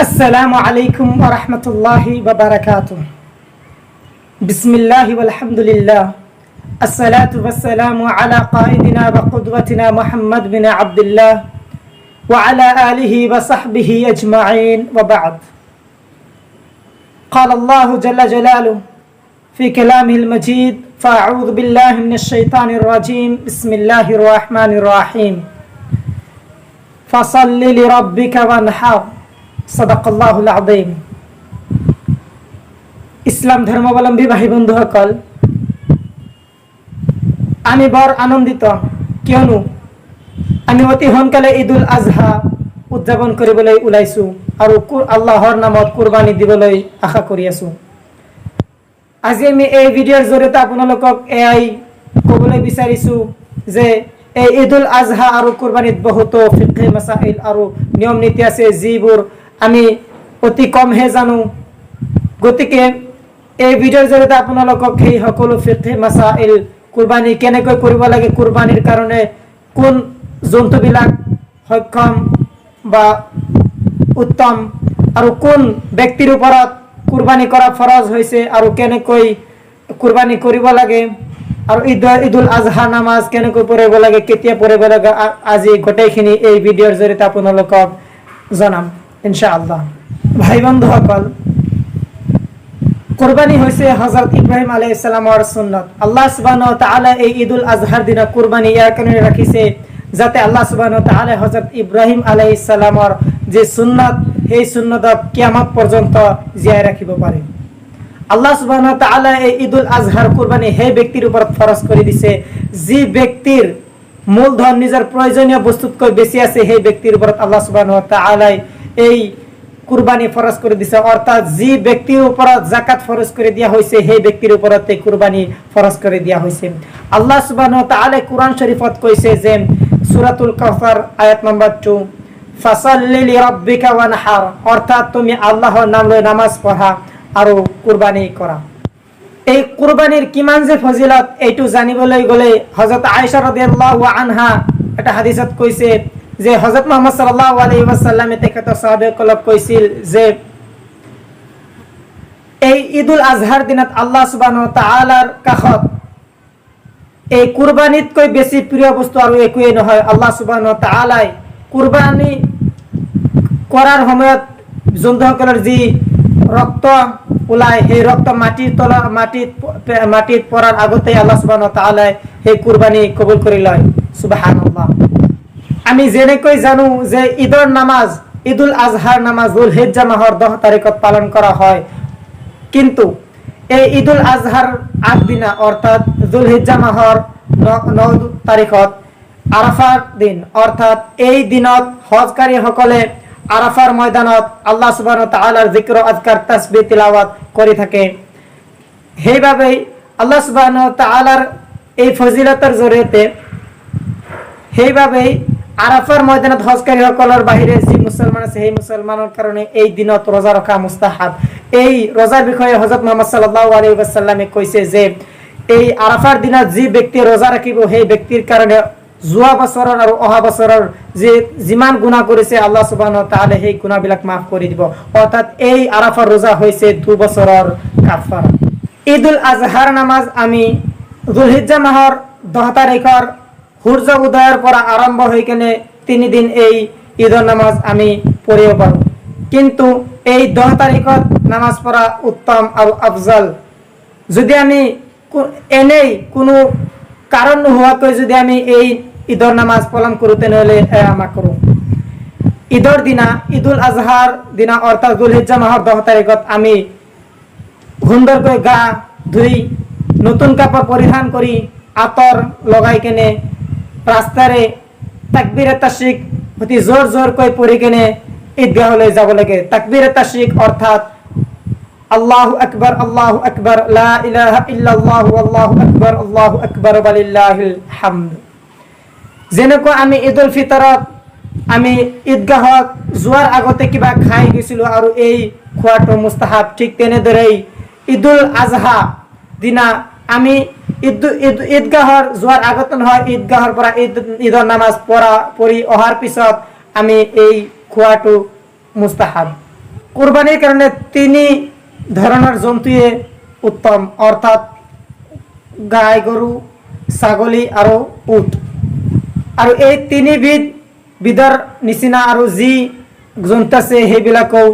আসসালামু আলাইকুম ওয়া রাহমাতুল্লাহি ওয়া বারাকাতুহু। বিসমিল্লাহি ওয়াল হামদুলিল্লাহ। আসসালাতু ওয়াসসালামু আলা কায়িদিনা ওয়া কুদওয়াতিনা মুহাম্মদ বিন আবদুল্লাহ ওয়া আলা আলিহি ওয়া সাহবিহি আজমাইন ওয়া বা'দ। قال الله جل جلاله في كلامه المجيد فأعوذ بالله من الشيطان الرجيم بسم الله الرحمن الرحيم فصل لربك وانحر সাদাকাল্লাহুল আযীম। ইসলাম ধর্মাবলম্বী ভাই বন্ধু সকল, আমি বড় আনন্দিত কিয়নো আমি অতি সোনকালে ঈদুল আজহা উদযাপন কৰিবলৈ ওলাইছো আৰু আল্লাহৰ নামত কুৰবানী দিবলৈ আশা কৰি আছো। আজি আমি এই ভিডিঅ'ৰ জৰিয়তে আপোনালোকক এয়াই ক'বলৈ বিচাৰিছো যে এই ঈদুল আজহা আৰু কুৰবানীত বহুতো ফিকহি মাসাইল আৰু নিয়ম নীতি আছে যিবোৰ আমি অতি কমহে জানো। গতিকে এই ভিডিঅ'ৰ জৰিয়তে আপোনালোকক সেই সকলো ফিকহি মাসাইল, কুৰবানী কেনেকৈ কৰিব লাগে, কুৰবানীৰ কাৰণে কোন জন্তুবিলাক সক্ষম বা উত্তম আৰু কোন ব্যক্তিৰ ওপৰত কুৰবানী কৰা ফৰজ হৈছে আৰু কেনেকৈ কুৰবানী কৰিব লাগে আৰু ঈদুল আজহা নামাজ কেনেকৈ পঢ়িব লাগে, কেতিয়া পঢ়িব লাগে, আজি গোটেইখিনি এই ভিডিঅ'ৰ জৰিয়তে আপোনালোকক জনাম ইনশাআল্লাহ। ভাই বন্ধুসকল, কুৰবানি হয়েছে হযৰত ইব্ৰাহিম আলাইহিস সালামৰ সুন্নত। আল্লাহ সুবহানাহু ওয়া তাআলা এই ঈদুল আজহাৰ দিনা কুৰবানি ইয়াৰ কাৰণে ৰাখিছে যাতে আল্লাহ সুবহানাহু ওয়া তাআলা হযৰত ইব্ৰাহিম আলাইহিস সালামৰ যে সুন্নত সেই সুন্নতক কিয়ামত পৰ্যন্ত জীয়াই ৰাখিব পাৰে। আল্লাহ সুবহানাহু ওয়া তাআলা এই ঈদুল আজহাৰ কুৰবানি সেই ব্যক্তিৰ ওপৰত ফৰজ কৰি দিছে যি ব্যক্তিৰ মূলধন নিজৰ প্ৰয়োজনীয় বস্তুতকৈ বেছি আছে। সেই ব্যক্তিৰ ওপৰত আল্লাহ সুবহানাহু ওয়া তাআলা এই কুৰবানি ফৰজ কৰে দিছে, অৰ্থাৎ যে ব্যক্তিৰ উপৰত যাকাত ফৰজ কৰে দিয়া হয়েছে সেই ব্যক্তিৰ উপৰত এই কুরবানি ফরজ করে দিয়া হয়েছে। আল্লাহ সুবহানাহু ওয়া তাআলা কুরআন শরীফত কইছে যে সূরাতুল কাউসার আয়াত নাম্বার 2, ফাসাল্লি লিরাব্বিকা ওয়ানহার, অর্থাৎ তুমি আল্লাহর নাম লই নামাজ পড়া আৰু কুরবানি করা। এই কুরবানির কিমান যে ফজিলত এইটো জানিবলৈ গলে হযরত আয়েশা রাদিয়াল্লাহু আনহা এটা হাদিসত কইছে যে হযরত মুহাম্মদ সাল্লাল্লাহু আলাইহি ওয়াসাল্লামে তেখেত সাহাবাসকলক কৈছিল যে এই ঈদুল আজহার দিনত আল্লাহ সুবহানাহু ওয়া তাআলাৰ কাষত এই কুৰবানিতকৈ বেছি প্ৰিয় বস্তু আৰু একোৱেই নহয়। আল্লাহ সুবহানাহু ওয়া তাআলাই কুৰবানি কৰাৰ সময়ত জন্তুসকলৰ যি ৰক্ত ওলাই সেই ৰক্ত মাটিত পৰাৰ আগতে আল্লাহ সুবহানাহু ওয়া তাআলাই সেই কুৰবানি কবুল কৰি লয়। সুবহানাল্লাহ। আমি যেনেকৈ জানো যে ঈদৰ নামাজ, ঈদুল আজহাৰ নামাজ যুলহিজ্জা মাহৰ 10 তাৰিখত পালন কৰা হয়, কিন্তু এই ঈদুল আজহাৰ আগদিনা অৰ্থাৎ যুলহিজ্জা মাহৰ 9 তাৰিখত আৰাফাৰ দিন, অৰ্থাৎ এই দিনত হজকাৰী সকলে আৰাফাৰ ময়দানত আল্লাহ সুবহানাহু ওয়া তাআলাৰ যিকৰ আজকাৰ তাসবিহ তিলাওয়াত কৰি থাকে। সেইভাবে আল্লাহ সুবহানাহু ওয়া তাআলাৰ এই ফজিলতৰ জৰিয়তে সেইভাবে আরাফার ময়দানত হজকারী সকলের বাহিরে যে মুসলমান আছে সেই মুসলমানের কারণে এই দিনত রোজা রাখা মুস্তাহাব। এই রোজার বিষয়ে হযরত মুহাম্মদ সাল্লাল্লাহু আলাইহি ওয়াসাল্লামে কইছে যে এই আরাফার দিনত যে ব্যক্তি রোজা রাখিব সেই ব্যক্তির কারণে যোৱা বছৰৰ আৰু অহা বছৰৰ যে যিমান গুনাহ কৰিছে আল্লাহ সুবহানাহু ওয়া তাআলা সেই গুনাহবিলাক মাফ কৰি দিব। অৰ্থাৎ এই আৰাফাৰ ৰোজা হইছে 2 বছৰৰ কাফাৰা। ঈদুল আজহাৰ নামাজ আমি যুলহিজ্জা মাহৰ 10 তাৰিখৰ সূর্য উদয়ের পর আরম্ভ হয়ে কেনে 3 দিন এই ঈদর নামাজ আমি পড়িব পারো, কিন্তু এই 10 তারিখত নামাজ পড়া উত্তম আর আফজল। যদি আমি এনেই কোনো কারণ নোহোৱাকৈ যদি আমি এই ঈদৰ নামাজ পালন কৰো তেনেহলে আমা কৰো। ঈদৰ দিনা, ঈদুল আজহাৰ দিনা অৰ্থাৎ যুলহিজ্জা মাহৰ 10 তাৰিখত আমি সুন্দৰকৈ গা ধুই নতুন কাপড় পরিধান করি আতর লগাই কেনে রাস্তারে তাকবীরে তাশরিক অতি জোর জোর করে পড়ি কেনে ঈদগাহলৈ যাব লাগে। তাকবীরে তাশরিক অর্থাৎ আল্লাহু আকবার লা ইলাহা ইল্লাল্লাহু আল্লাহু আকবার ওয়ালিল্লাহিল হামদ। যেনেকৈ আমি ঈদুল ফিতৰত আমি ঈদগাহত যোৱাৰ আগতে কিবা খাই গৈছিলো আৰু এই খোৱাটো মুস্তাহাব, ঠিক তেনেদৰেই ঈদুল আজহা দিনা আমি ঈদগাহৰ যোৱাৰ আগত নহয়, ঈদগাহৰ পৰা ঈদৰ নামাজ পঢ়ি অহাৰ পিছত আমি এই খোৱাটো মুস্তাহাব। কুৰবানিৰ কাৰণে 3 ধৰনেৰ জন্তুয়ে উত্তম, অৰ্থাৎ গাই, গৰু, ছাগলী আৰু উট। আৰু এই 3 বিধৰ নিচিনা আৰু যি জন্তু আছে সেইবিলাকও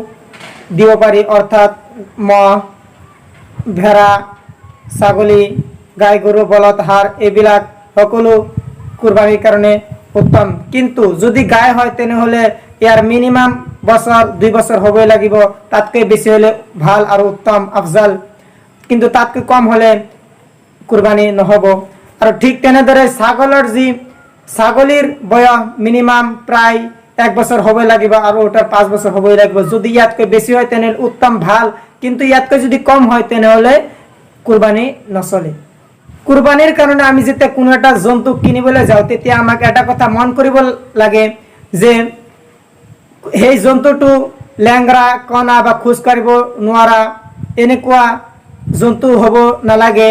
দিব পাৰি, অৰ্থাৎ মহ, ভেড়া, ছাগলী, গাই, গরু, বলদ, হাড় এইবিলাক সকলো কুরবানির কারণে উত্তম। কিন্তু যদি গাই হয় তেনেহলে ইয়ার মিনিমাম বছর 2 বছর হবই লাগিব, তাতকে বেশি হলে ভাল আর উত্তম আফজাল, কিন্তু তাতকে কম হলে কুরবানি নহব। আর ঠিক তেনেদৰে ছাগলীর বয়স মিনিমাম প্রায় 1 বছর হবই লাগিব আর ওটার 5 বছর হবই লাগিব। যদি ইয়াতকৈ বেশি হয় তেনেহলে উত্তম ভাল, কিন্তু ইয়াতকৈ যদি কম হয় তেনেহলে কুরবানি নচলে। কুরবানির কারণে আমি যেতিয়া কোনো এটা জন্তু কিনিবলৈ যাওঁ তেতিয়া আমাক এটা কথা মন কৰিব লাগে যে সেই জন্তুটো লেংৰা, কণা বা খোজ কাঢ়িব নোৱাৰা এনেকুৱা জন্তু হ'ব নালাগে,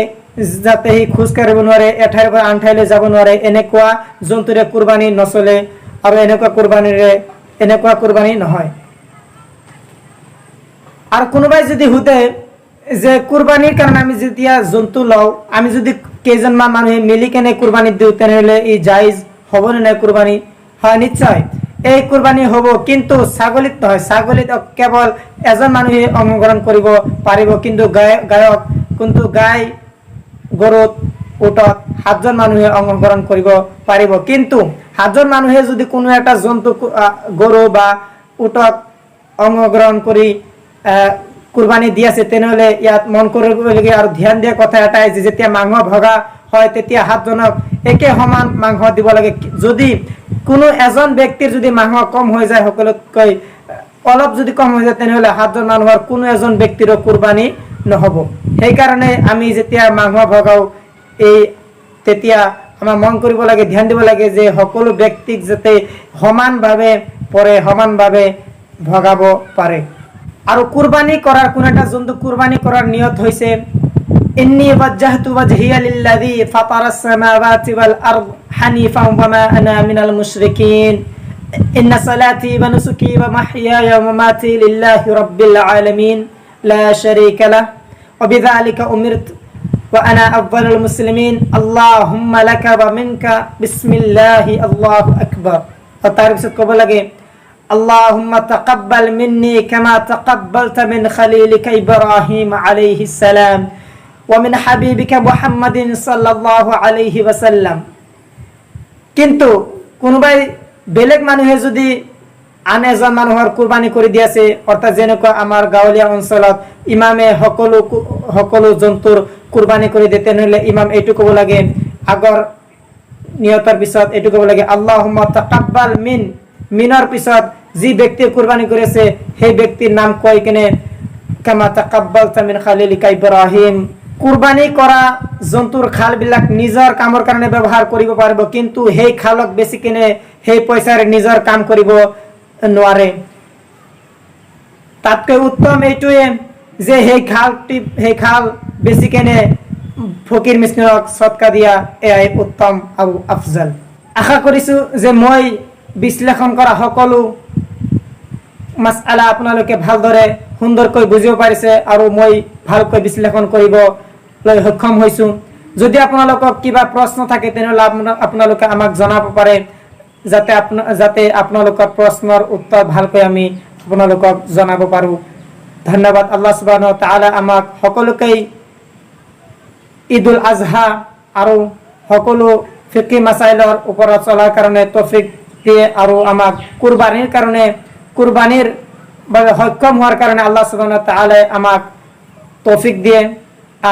যাতে সি খোজ কাঢ়িব নোৱাৰে, এঠাইৰ পৰা আন ঠাইলৈ যাব নোৱাৰে, এনেকুৱা জন্তুৰে কুৰবানি নচলে আৰু এনেকুৱা কুরবানি নহয়। আর কোনোবাই যদি হুদে যে কুরবানির কারণে আমি যেতিয়া জন্তু লওঁ, আমি যদি কেইজনমান মানুহে মিলি কেনে কুরবানি দিওঁ তেনেহলে ই জায়েজ হ'ব নে নাই কুরবানি? হয়, নিশ্চয় এই কুরবানি হ'ব, কিন্তু ছাগলীত নহয়। ছাগলীত কেৱল এজন মানুহে অংশগ্ৰহণ কৰিব পাৰিব, কিন্তু গাই, গৰুত, উটত 7জন মানুহে অংশগ্ৰহণ কৰিব পাৰিব। কিন্তু 7জন মানুহে যদি কোনো এটা জন্তু গৰু বা উটত অংশগ্ৰহণ কৰি কুৰবানি দি আছে তেনেহলে ইয়াত মন কৰিবলগীয়া আৰু ধ্যান দিয়া কথা এটাই যে যেতিয়া মাংস ভগা হয় তেতিয়া 7জনক একে সমান মাংস দিব লাগে। যদি কোনো এজন ব্যক্তিৰ যদি মাংস কম হৈ যায়, সকলোতকৈ অলপ যদি কম হৈ যায় তেনেহলে 7জন মানুহৰ কোনো এজন ব্যক্তিৰো কুৰবানি নহব। সেইকাৰণে আমি যেতিয়া মাংস ভগাও তেতিয়া আমাৰ মন কৰিব লাগে, ধ্যান দিব লাগে যে সকলো ব্যক্তিক যাতে সমানভাৱে পৰে, সমানভাৱে ভগাব পাৰে। আৰু কুরবানি করার কোন একটা জন্তু কুরবানি করার নিয়ত হইছে ইন্নী ওয়াজ্জাহতু ওয়াজহিয়া লিল্লাযী ফাতারাস সামাওয়াতি ওয়াল আরদ হানিফান ওয়া মা আনা মিনাল মুশরিকিন ইন্না সালাতি ওয়া নুসুকি ওয়া মাহইয়ায়া ওয়া মামাতি লিল্লাহি রাব্বিল আলামিন লা শারীকা লাহ ওয়া বিযালিকা উমিরতু ওয়া আনা আফযালুল মুসলিমিন আল্লাহুম্মা লাকা ওয়া মিনকা বিসমিল্লাহি আল্লাহু আকবার। তার পিছত কব লাগে اللهم تقبل مني كما تقبلت من خليلك إبراهيم عليه السلام ومن حبيبك محمد صلى الله عليه وسلم। কিন্তু কোনোবাই বেলেগ মানুহে যদি আন এজন মানুহৰ কুৰবানি কৰি দিয়াছে, অৰ্থাৎ যেনেকুৱা আমাৰ গাঁৱলীয়া অঞ্চলত ইমামে সকলো জন্তুৰ কুৰবানি কৰি দিয়ে, তেনেহলে ইমাম এইটো ক'ব লাগে, আগৰ নিয়তৰ পিছত এইটো ক'ব লাগে আল্লাহুম্মা তাকাব্বাল মিনৰ পিছত যি ব্যক্তি কুরবানি করেছে সেই ব্যক্তির নাম কই কেনে কামা তাকাব্বালতা মিন খালিলিকা ইব্রাহিম। কুরবানি করা জন্তুর খাল বিলাক নিজৰ কামৰ কাৰণে ব্যৱহাৰ কৰিব পাৰিব, কিন্তু সেই খালক বেছি কেনে সেই পইচাৰে নিজৰ কাম কৰিব নোৱাৰে। তাতকৈ উত্তম এইটোৱে যে সেই খাল বেছি কেনে ফকিৰ মিসকিনক সদকা দিয়া, এয়াই উত্তম আৰু আফজাল। আশা কৰিছো যে মই বিশ্লেষণ কৰা সকলো মাসআলা আপোনালোকে ভালদৰে সুন্দৰকৈ বুজিব পাৰিছে আৰু মই ভালকৈ বিশ্লেষণ কৰিবলৈ সক্ষম হৈছো। যদি আপোনালোকক কিবা প্ৰশ্ন থাকে তেনেহলে আপোনালোকে আমাক জনাব পাৰে, যাতে আপোনালোকৰ প্ৰশ্নৰ উত্তৰ ভালকৈ আমি আপোনালোকক জনাব পাৰো। ধন্যবাদ। আল্লাহ সুবহানাহু ওয়া তাআলা আমাক সকলোকে ঈদুল আজহা আৰু সকলো ফিকহি মাসাইলৰ ওপৰত চলাৰ কাৰণে তৌফিক দিয়ে আৰু আমাক কুরবানির বাবে সক্ষম হওয়ার কারণে আল্লাহ সুবহানাহু ওয়া তাআলা আমাক তৌফিক দিয়ে।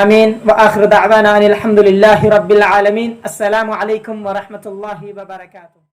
আমিন। ওয়া আখিরু দাওয়ানা আনিল হামদুলিল্লাহি রাব্বিল আলামিন। আসসালামু আলাইকুম ওয়া রাহমাতুল্লাহি ওয়া বারাকাতুহু।